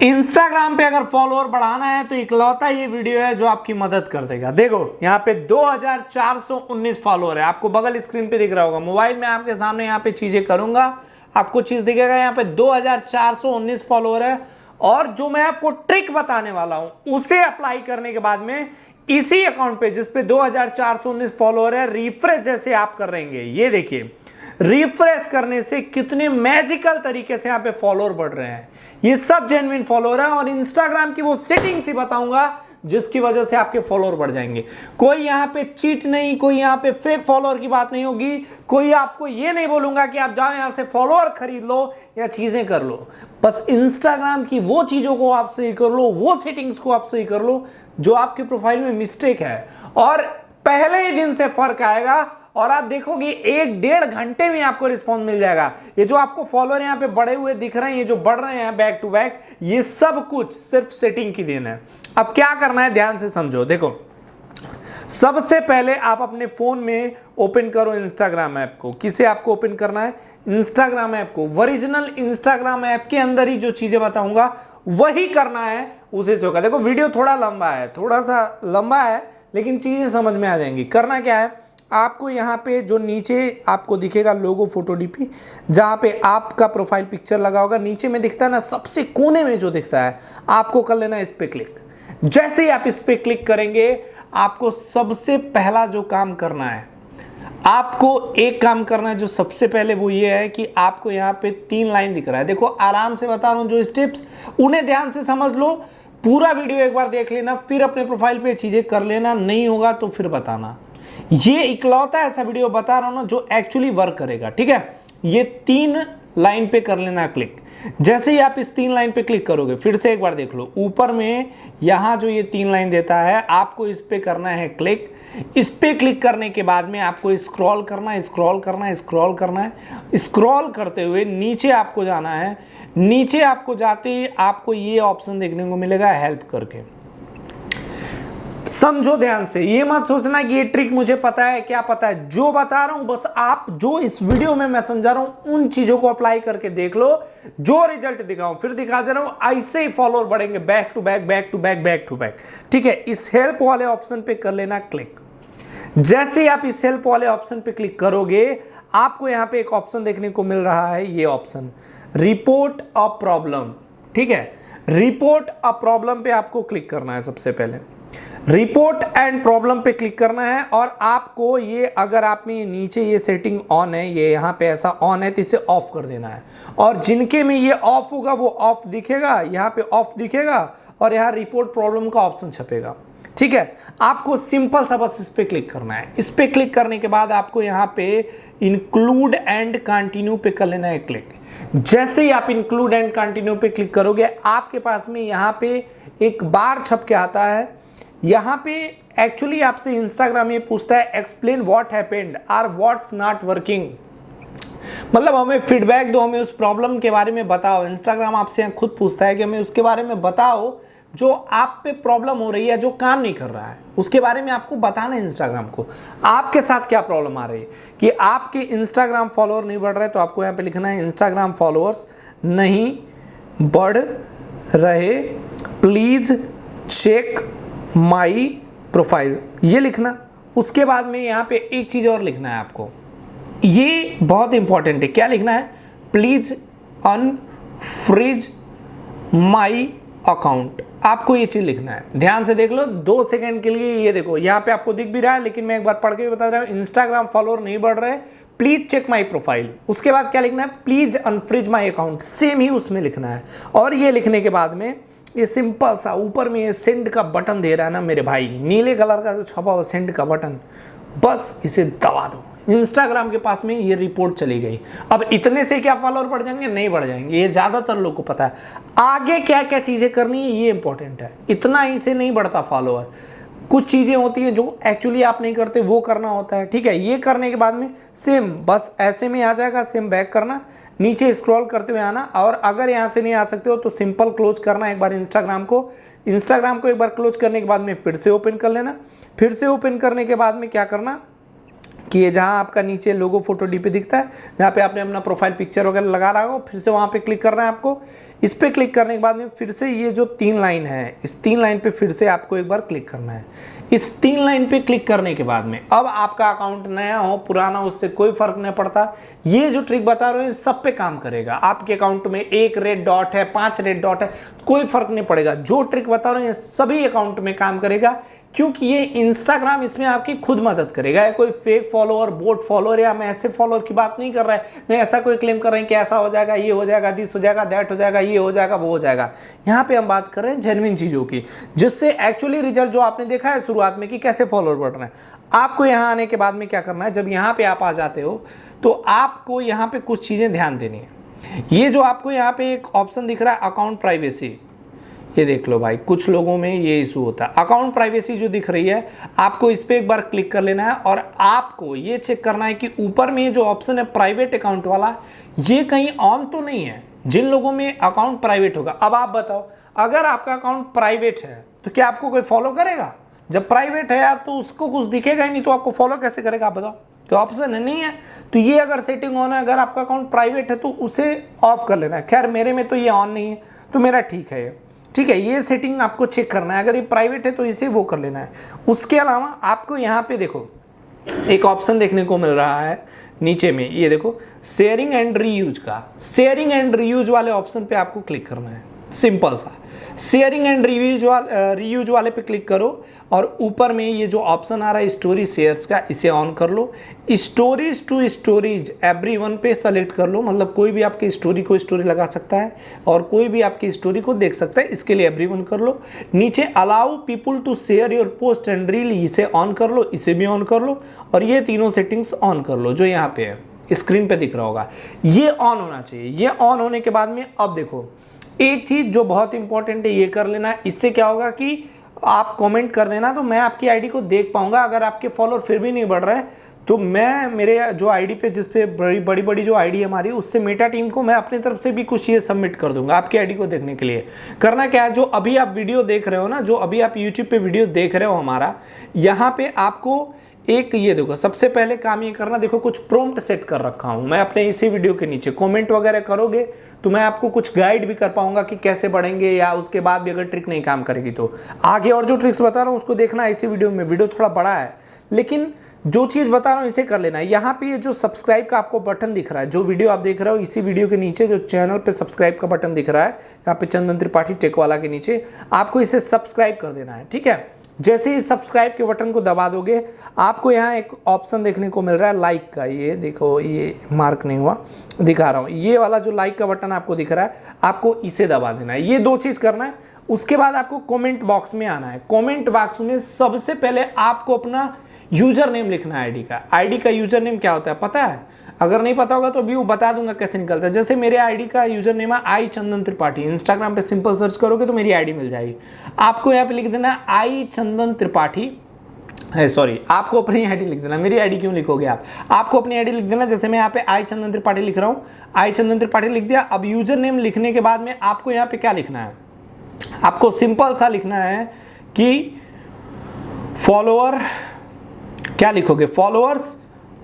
Instagram पे अगर follower बढ़ाना है तो इकलौता ये वीडियो है जो आपकी मदद कर देगा। देखो यहाँ पे 2419 फॉलोअर है, आपको बगल स्क्रीन पे दिख रहा होगा। मोबाइल में आपके सामने यहाँ पे चीजें करूंगा, आपको चीज दिखेगा। यहाँ पे 2419 फॉलोअर है और जो मैं आपको ट्रिक बताने वाला हूं उसे अप्लाई करने के बाद में इसी अकाउंट पे जिसपे 2419 फॉलोअर है, रिफ्रेश जैसे आप कर रहेंगे, ये देखिए रिफ्रेश करने से कितने मैजिकल तरीके से यहाँ पे फॉलोअर बढ़ रहे हैं। ये सब जेन्युइन फॉलोअर है और इंस्टाग्राम की वो सेटिंग्स ही बताऊंगा जिसकी वजह से आपके फॉलोअर बढ़ जाएंगे। कोई यहाँ पे चीट नहीं, कोई यहाँ पे फेक फॉलोअर की बात नहीं होगी, कोई आपको ये नहीं बोलूंगा कि आप जाओ यहाँ से फॉलोअर खरीद लो या चीजें कर लो। बस इंस्टाग्राम की वो चीजों को आप सही कर लो, वो सेटिंग्स को आप सही कर लो जो आपके प्रोफाइल में मिस्टेक है, और पहले ही दिन से फर्क आएगा और आप देखोगे 1-1.5 घंटे में आपको रिस्पॉन्स मिल जाएगा। ये जो आपको फॉलोअर यहाँ पे बढ़े हुए दिख रहे हैं, ये जो बढ़ रहे हैं बैक टू बैक, ये सब कुछ सिर्फ सेटिंग की देन है। अब क्या करना है ध्यान से समझो। देखो सबसे पहले आप अपने फोन में ओपन करो इंस्टाग्राम ऐप को। किसे आपको ओपन करना है? इंस्टाग्राम ऐप को। ओरिजिनल इंस्टाग्राम ऐप के अंदर ही जो चीजें बताऊंगा वही करना है, उसे जो का। देखो वीडियो थोड़ा लंबा है, थोड़ा सा लंबा है, लेकिन चीजें समझ में आ जाएंगी। करना क्या है, आपको यहाँ पे जो नीचे आपको दिखेगा लोगो फोटो डीपी, जहाँ पे आपका प्रोफाइल पिक्चर लगा होगा, नीचे में दिखता है ना, सबसे कोने में जो दिखता है, आपको कर लेना इस पे क्लिक। जैसे ही आप इस पे क्लिक करेंगे, आपको सबसे पहला जो काम करना है, आपको एक काम करना है जो सबसे पहले, वो ये है कि आपको यहाँ पे 3 लाइन दिख रहा है। देखो आराम से बता रहा हूँ जो स्टेप्स, उन्हें ध्यान से समझ लो। पूरा वीडियो एक बार देख लेना, फिर अपने प्रोफाइल पे चीजें कर लेना, नहीं होगा तो फिर बताना। ये इकलौता ऐसा वीडियो बता रहा हूं ना जो एक्चुअली वर्क करेगा, ठीक है। ये 3 लाइन पे कर लेना क्लिक। जैसे ही आप इस 3 लाइन पे क्लिक करोगे, फिर से एक बार देख लो, ऊपर में यहां जो ये 3 लाइन देता है, आपको इस पे करना है क्लिक। इस पे क्लिक करने के बाद में आपको स्क्रॉल करना है, स्क्रॉल करना है, स्क्रॉल करना है। स्क्रॉल करते हुए नीचे आपको जाना है। नीचे आपको जाते ही आपको ये ऑप्शन देखने को मिलेगा हेल्प करके। समझो ध्यान से, ये मत सोचना कि ये ट्रिक मुझे पता है, क्या पता है। जो बता रहा हूं बस आप जो इस वीडियो में मैं समझा रहा हूं उन चीजों को अप्लाई करके देख लो। जो रिजल्ट दिखाऊं फिर दिखा दे रहा हूं, ऐसे ही फॉलोअर बढ़ेंगे back to back, back to back, back to back, ठीक है। इस हेल्प वाले ऑप्शन पे कर लेना क्लिक। जैसे ही आप इस हेल्प वाले ऑप्शन पे क्लिक करोगे, आपको यहां पे एक ऑप्शन देखने को मिल रहा है, ये ऑप्शन रिपोर्ट अ प्रॉब्लम, ठीक है। रिपोर्ट अ प्रॉब्लम पे आपको क्लिक करना है। सबसे पहले रिपोर्ट एंड प्रॉब्लम पे क्लिक करना है और आपको ये, अगर आप में नीचे ये सेटिंग ऑन है, ये यहाँ पे ऐसा ऑन है, तो इसे ऑफ कर देना है। और जिनके में ये ऑफ होगा वो ऑफ दिखेगा, यहाँ पे ऑफ दिखेगा और यहाँ रिपोर्ट प्रॉब्लम का ऑप्शन छपेगा, ठीक है। आपको सिंपल सा बस इस पे क्लिक करना है। इस पे क्लिक करने के बाद आपको यहाँ पे इंक्लूड एंड कंटिन्यू पे कर लेना है क्लिक। जैसे ही आप इंक्लूड एंड कंटिन्यू पे क्लिक करोगे, आपके पास में यहाँ पे एक बार छप के आता है। यहाँ पे एक्चुअली आपसे इंस्टाग्राम ये पूछता है एक्सप्लेन व्हाट हैपेंड और व्हाट्स नॉट वर्किंग, मतलब हमें फीडबैक दो, हमें उस प्रॉब्लम के बारे में बताओ। इंस्टाग्राम आपसे खुद पूछता है कि हमें उसके बारे में बताओ जो आप पे प्रॉब्लम हो रही है, जो काम नहीं कर रहा है, उसके बारे में आपको बताना है इंस्टाग्राम को। आपके साथ क्या प्रॉब्लम आ रही है कि आपके इंस्टाग्राम फॉलोअर नहीं बढ़ रहे, तो आपको यहाँ पे लिखना है इंस्टाग्राम फॉलोअर्स नहीं बढ़ रहे, प्लीज चेक माई प्रोफाइल, ये लिखना। उसके बाद में यहाँ पे एक चीज़ और लिखना है आपको, ये बहुत इंपॉर्टेंट है। क्या लिखना है? प्लीज अनफ्रीज माई अकाउंट, आपको ये चीज़ लिखना है। ध्यान से देख लो 2 सेकंड के लिए। ये देखो यहाँ पे आपको दिख भी रहा है, लेकिन मैं एक बार पढ़ के भी बता रहा हूँ, इंस्टाग्राम फॉलोअर नहीं बढ़ रहे, प्लीज चेक माई प्रोफाइल। उसके बाद क्या लिखना है? Please unfreeze my account, same ही उसमें लिखना है। और ये लिखने के बाद में ये सिंपल सा ऊपर में ये सेंड का बटन दे रहा है ना मेरे भाई, नीले कलर का जो छपा हुआ सेंड का बटन, बस इसे दबा दो। इंस्टाग्राम के पास में ये रिपोर्ट चली गई। अब इतने से क्या फॉलोअर बढ़ जाएंगे? नहीं बढ़ जाएंगे, ये ज़्यादातर लोग को पता है। आगे क्या क्या चीज़ें करनी है ये इंपॉर्टेंट है। इतना ही से नहीं बढ़ता फॉलोअर, कुछ चीज़ें होती हैं जो एक्चुअली आप नहीं करते, वो करना होता है, ठीक है। ये करने के बाद में सेम बस ऐसे में आ जाएगा, सेम बैक करना, नीचे स्क्रॉल करते हुए आना। और अगर यहाँ से नहीं आ सकते हो तो सिंपल क्लोज करना एक बार इंस्टाग्राम को एक बार क्लोज करने के बाद में फिर से ओपन कर लेना। फिर से ओपन करने के बाद में क्या करना, कि ये जहाँ आपका नीचे लोगो फोटो डीपी दिखता है, जहाँ पे आपने अपना प्रोफाइल पिक्चर वगैरह लगा रहा हो, फिर से वहाँ पे क्लिक करना है आपको। इस पर क्लिक करने के बाद में फिर से ये जो 3 लाइन है, इस 3 लाइन पे फिर से आपको एक बार क्लिक करना है। इस 3 लाइन पे क्लिक करने के बाद में अब आपका अकाउंट नया हो पुराना उससे कोई फर्क नहीं पड़ता। ये जो ट्रिक बता रहे हैं सब पे काम करेगा। आपके अकाउंट में 1 रेड डॉट है, 5 रेड डॉट है, कोई फर्क नहीं पड़ेगा। जो ट्रिक बता रहे हैं सभी अकाउंट में काम करेगा, क्योंकि ये इंस्टाग्राम इसमें आपकी खुद मदद करेगा। है कोई फेक फॉलोअर, बोट फॉलोअर या मैसे फॉलोअर की बात नहीं कर रहा है, नहीं ऐसा कोई क्लेम कर रहे हैं कि ऐसा हो जाएगा, ये हो जाएगा, दिस हो जाएगा, दैट हो जाएगा, ये हो जाएगा, वो हो जाएगा। यहाँ पे हम बात कर रहे हैं जेन्युइन चीजों की, जिससे एक्चुअली रिजल्ट जो आपने देखा है शुरुआत में कि कैसे फॉलोअर बढ़ रहे हैं। आपको यहाँ आने के बाद में क्या करना है, जब यहाँ पे आप आ जाते हो तो आपको यहाँ पे कुछ चीजें ध्यान देनी है। ये जो आपको यहाँ पे एक ऑप्शन दिख रहा है अकाउंट प्राइवेसी, ये देख लो भाई, कुछ लोगों में ये इशू होता है। अकाउंट प्राइवेसी जो दिख रही है आपको इस पर एक बार क्लिक कर लेना है और आपको ये चेक करना है कि ऊपर में ये जो ऑप्शन है प्राइवेट अकाउंट वाला, ये कहीं ऑन तो नहीं है। जिन लोगों में अकाउंट प्राइवेट होगा, अब आप बताओ अगर आपका अकाउंट प्राइवेट है तो क्या आपको कोई फॉलो करेगा? जब प्राइवेट है यार तो उसको कुछ दिखेगा ही नहीं, तो आपको फॉलो कैसे करेगा? आप बताओ, तो ऑप्शन है नहीं है। तो ये अगर सेटिंग ऑन है, अगर आपका अकाउंट प्राइवेट है तो उसे ऑफ कर लेना है। खैर मेरे में तो ये ऑन नहीं है तो मेरा ठीक है, ठीक है। ये सेटिंग आपको चेक करना है, अगर ये प्राइवेट है तो इसे वो कर लेना है। उसके अलावा आपको यहाँ पे देखो एक ऑप्शन देखने को मिल रहा है नीचे में, ये देखो शेयरिंग एंड रीयूज का। शेयरिंग एंड रीयूज वाले ऑप्शन पे आपको क्लिक करना है, सिंपल सा। शेयरिंग एंड रीयूज वाले पे क्लिक करो और ऊपर में ये जो ऑप्शन आ रहा है स्टोरी शेयर्स का, इसे ऑन कर लो। स्टोरीज टू स्टोरीज एवरीवन पे सेलेक्ट कर लो, मतलब कोई भी आपकी स्टोरी को स्टोरी लगा सकता है और कोई भी आपकी स्टोरी को देख सकता है, इसके लिए एवरीवन कर लो। नीचे allow people to share your post and reel, इसे ऑन कर लो, इसे भी ऑन कर लो और ये तीनों सेटिंग्स ऑन कर लो जो यहाँ पे है स्क्रीन पे दिख रहा होगा, ये ऑन होना चाहिए। ये ऑन होने के बाद में अब देखो एक चीज जो बहुत इंपॉर्टेंट है, ये कर लेना। इससे क्या होगा कि आप कमेंट कर देना तो मैं आपकी आईडी को देख पाऊंगा। अगर आपके फॉलोअर फिर भी नहीं बढ़ रहे हैं तो मैं मेरे जो आईडी पे, जिस पे बड़ी बड़ी जो आईडी है हमारी, उससे मेटा टीम को मैं अपनी तरफ से भी कुछ ये सबमिट कर दूंगा आपकी आईडी को देखने के लिए। करना क्या है, जो अभी आप वीडियो देख रहे हो ना, जो अभी आप यूट्यूब पे वीडियो देख रहे हो हमारा, यहाँ पे आपको एक ये देखो सबसे पहले काम ये करना, देखो कुछ प्रॉम्प्ट सेट कर रखा हूं मैं अपने इसी वीडियो के नीचे। कमेंट वगैरह करोगे तो मैं आपको कुछ गाइड भी कर पाऊंगा कि कैसे बढ़ेंगे, या उसके बाद भी अगर ट्रिक नहीं काम करेगी तो आगे और जो ट्रिक्स बता रहा हूँ उसको देखना है इसी वीडियो में। वीडियो थोड़ा बड़ा है लेकिन जो चीज़ बता रहा हूँ इसे कर लेना है। यहाँ पे ये जो सब्सक्राइब का आपको बटन दिख रहा है, जो वीडियो आप देख रहे हो इसी वीडियो के नीचे जो चैनल पे सब्सक्राइब का बटन दिख रहा है, यहाँ पे चंदन त्रिपाठी टेक वाला के नीचे, आपको इसे सब्सक्राइब कर देना है, ठीक है। जैसे ही सब्सक्राइब के बटन को दबा दोगे आपको यहाँ एक ऑप्शन देखने को मिल रहा है लाइक का, ये देखो ये मार्क नहीं हुआ, दिखा रहा हूँ, ये वाला जो लाइक का बटन आपको दिख रहा है, आपको इसे दबा देना है। ये दो चीज़ करना है। उसके बाद आपको कमेंट बॉक्स में आना है। कमेंट बॉक्स में सबसे पहले आपको अपना यूजर नेम लिखना है आईडी का। आईडी का यूजर नेम क्या होता है पता है? अगर नहीं पता होगा तो भी वो बता दूंगा कैसे निकलता है। जैसे मेरे आईडी का यूजर नेम है आई चंदन त्रिपाठी, इंस्टाग्राम पे सिंपल सर्च करोगे तो मेरी आईडी मिल जाएगी। आपको यहाँ पे लिख देना आई चंदन त्रिपाठी है, सॉरी आपको अपनी आईडी लिख देना, मेरी आईडी क्यों लिखोगे आप? आपको अपनी आईडी लिख देना। जैसे मैं यहाँ पे आई चंदन त्रिपाठी लिख रहा हूँ, आई चंदन त्रिपाठी लिख दिया। अब यूजर नेम लिखने के बाद में आपको यहाँ पे क्या लिखना है? आपको सिंपल सा लिखना है कि फॉलोअर, क्या लिखोगे? फॉलोअर्स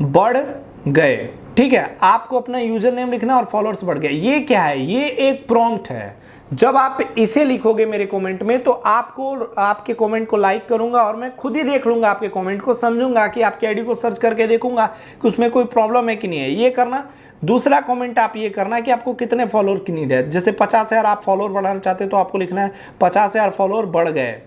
बढ़ गए, ठीक है। आपको अपना यूजर नेम लिखना है और फॉलोअर्स बढ़ गए। ये क्या है? ये एक प्रॉम्प्ट है। जब आप इसे लिखोगे मेरे कमेंट में तो आपको, आपके कमेंट को लाइक करूंगा और मैं खुद ही देख लूंगा आपके कमेंट को, समझूंगा कि आपकी आईडी को सर्च करके देखूंगा कि उसमें कोई प्रॉब्लम है कि नहीं है। ये करना। दूसरा कमेंट आप ये करना कि आपको कितने फॉलोअर की नीड है। जैसे 50,000 आप फॉलोअर बढ़ाना चाहते हो तो आपको लिखना है 50,000 फॉलोअर बढ़ गए।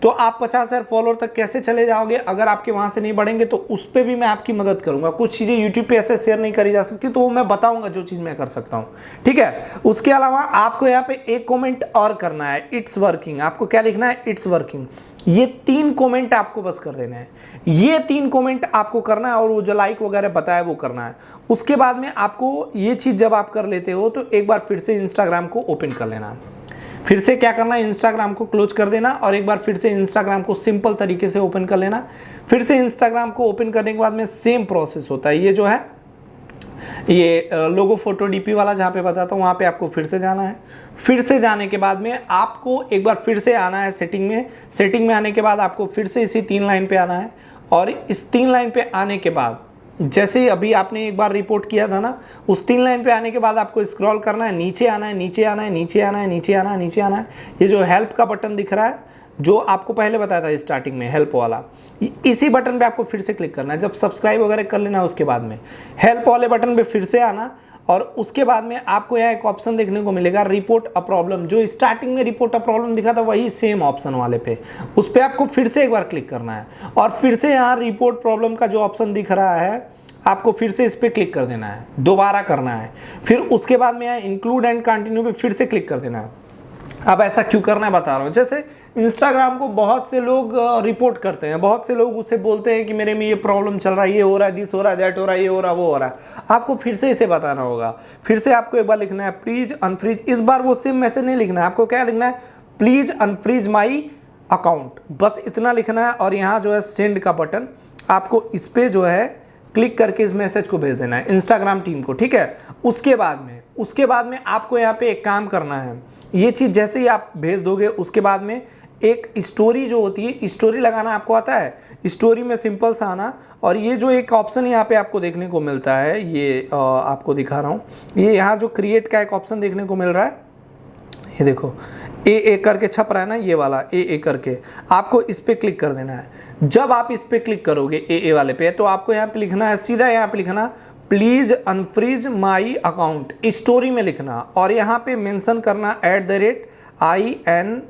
तो आप 50,000 फॉलोअर तक कैसे चले जाओगे? अगर आपके वहां से नहीं बढ़ेंगे तो उस पर भी मैं आपकी मदद करूंगा। कुछ चीजें यूट्यूब पे ऐसे शेयर नहीं करी जा सकती तो वो मैं बताऊंगा जो चीज मैं कर सकता हूं, ठीक है। उसके अलावा आपको यहाँ पे एक कमेंट और करना है, इट्स वर्किंग। आपको क्या लिखना है? It's working. ये 3 कमेंट आपको बस कर देना है। ये 3 कमेंट आपको करना है और वो जो लाइक वगैरह बताया वो करना है। उसके बाद में आपको ये चीज जब आप कर लेते हो तो एक बार फिर से इंस्टाग्राम को ओपन कर लेना। फिर से क्या करना है? इंस्टाग्राम को क्लोज कर देना और एक बार फिर से इंस्टाग्राम को सिंपल तरीके से ओपन कर लेना। फिर से इंस्टाग्राम को ओपन करने के बाद में सेम प्रोसेस होता है। ये जो है ये लोगो फोटो डीपी वाला जहाँ पे बताता हूँ वहाँ पे आपको फिर से जाना है। फिर से जाने के बाद में आपको एक बार फिर से आना है सेटिंग में। सेटिंग में आने के बाद आपको फिर से इसी 3 लाइन पे आना है और इस 3 लाइन पे आने के बाद जैसे ही अभी आपने एक बार रिपोर्ट किया था ना, उस 3 लाइन पे आने के बाद आपको स्क्रॉल करना है, नीचे आना है, नीचे आना है, नीचे आना है, नीचे आना है, नीचे आना है। ये जो हेल्प का बटन दिख रहा है, जो आपको पहले बताया था स्टार्टिंग में हेल्प वाला, इसी बटन पे आपको फिर से क्लिक करना है। जब सब्सक्राइब वगैरह कर लेना उसके बाद में हेल्प वाले बटन पे फिर से आना, और उसके बाद में आपको यहाँ एक ऑप्शन देखने को मिलेगा रिपोर्ट अ प्रॉब्लम। जो स्टार्टिंग में रिपोर्ट अ प्रॉब्लम दिखा था वही सेम ऑप्शन वाले पे, उस पर आपको फिर से एक बार क्लिक करना है, और फिर से यहाँ रिपोर्ट प्रॉब्लम का जो ऑप्शन दिख रहा है आपको फिर से इस पर क्लिक कर देना है, दोबारा करना है। फिर उसके बाद में यहाँ इंक्लूड एंड कंटिन्यू पे फिर से क्लिक कर देना है। अब ऐसा क्यों करना है बता रहा हूँ। जैसे इंस्टाग्राम को बहुत से लोग रिपोर्ट करते हैं, बहुत से लोग उसे बोलते हैं कि मेरे में ये प्रॉब्लम चल रहा है, ये हो रहा है, दिस हो रहा है, दैट हो रहा है, ये हो रहा है, वो हो रहा है। आपको फिर से इसे बताना होगा। फिर से आपको एक बार लिखना है प्लीज अनफ्रीज। इस बार वो सेम मैसेज नहीं लिखना है, आपको क्या लिखना है, प्लीज अनफ्रीज माई अकाउंट, बस इतना लिखना है। और यहाँ जो है सेंड का बटन, आपको इस पर जो है क्लिक करके इस मैसेज को भेज देना है इंस्टाग्राम टीम को, ठीक है। उसके बाद में आपको यहाँ पे एक काम करना है। ये चीज़ जैसे ही आप भेज दोगे, उसके बाद में एक स्टोरी जो होती है, स्टोरी लगाना आपको आता है। स्टोरी में सिंपल सा आना, और ये जो एक ऑप्शन यहाँ पे आपको देखने को मिलता है, ये आपको दिखा रहा हूँ, ये यहाँ जो क्रिएट का एक ऑप्शन देखने को मिल रहा है, ये देखो ए करके छप रहा है ना, ये वाला ए करके, आपको इस पर क्लिक कर देना है। जब आप इस पर क्लिक करोगे ए वाले पे, तो आपको यहाँ पे लिखना है, सीधा यहाँ पे लिखना please unfreeze my account, story में लिखना, और यहाँ पे मेंशन करना @INSTAGRAM,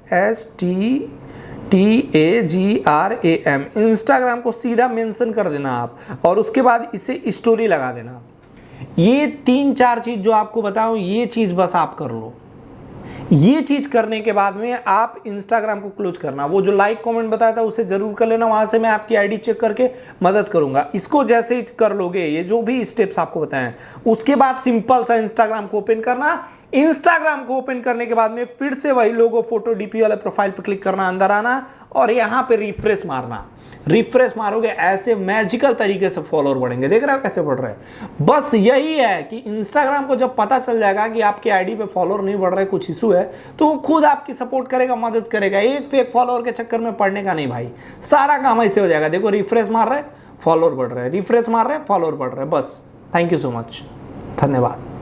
इंस्टाग्राम को सीधा मेंशन कर देना आप, और उसके बाद इसे स्टोरी लगा देना। ये 3-4 चीज़ जो आपको बताऊँ, ये चीज़ बस आप कर लो। ये चीज करने के बाद में आप इंस्टाग्राम को क्लोज करना। वो जो लाइक कमेंट बताया था उसे जरूर कर लेना, वहां से मैं आपकी आईडी चेक करके मदद करूंगा। इसको जैसे ही कर लोगे, ये जो भी स्टेप्स आपको बताएं, उसके बाद सिंपल सा इंस्टाग्राम को ओपन करना। इंस्टाग्राम को ओपन करने के बाद में फिर से वही लोगो फोटो डीपी वाले प्रोफाइल पर क्लिक करना, अंदर आना, और यहां पे रिफ्रेश मारना। रिफ्रेश मारोगे, ऐसे मैजिकल तरीके से फॉलोअर बढ़ेंगे। देख रहे हो कैसे बढ़ रहे हैं। बस यही है कि इंस्टाग्राम को जब पता चल जाएगा कि आपके आईडी पे फॉलोअर नहीं बढ़ रहे, कुछ इशू है, तो वो खुद आपकी सपोर्ट करेगा, मदद करेगा। एक फेक फॉलोअर के चक्कर में पड़ने का नहीं भाई, सारा काम ऐसे हो जाएगा। देखो रिफ्रेश मार रहे, फॉलोअर बढ़ रहे, रिफ्रेश मार रहे, फॉलोअर बढ़ रहे। बस थैंक यू सो मच, धन्यवाद।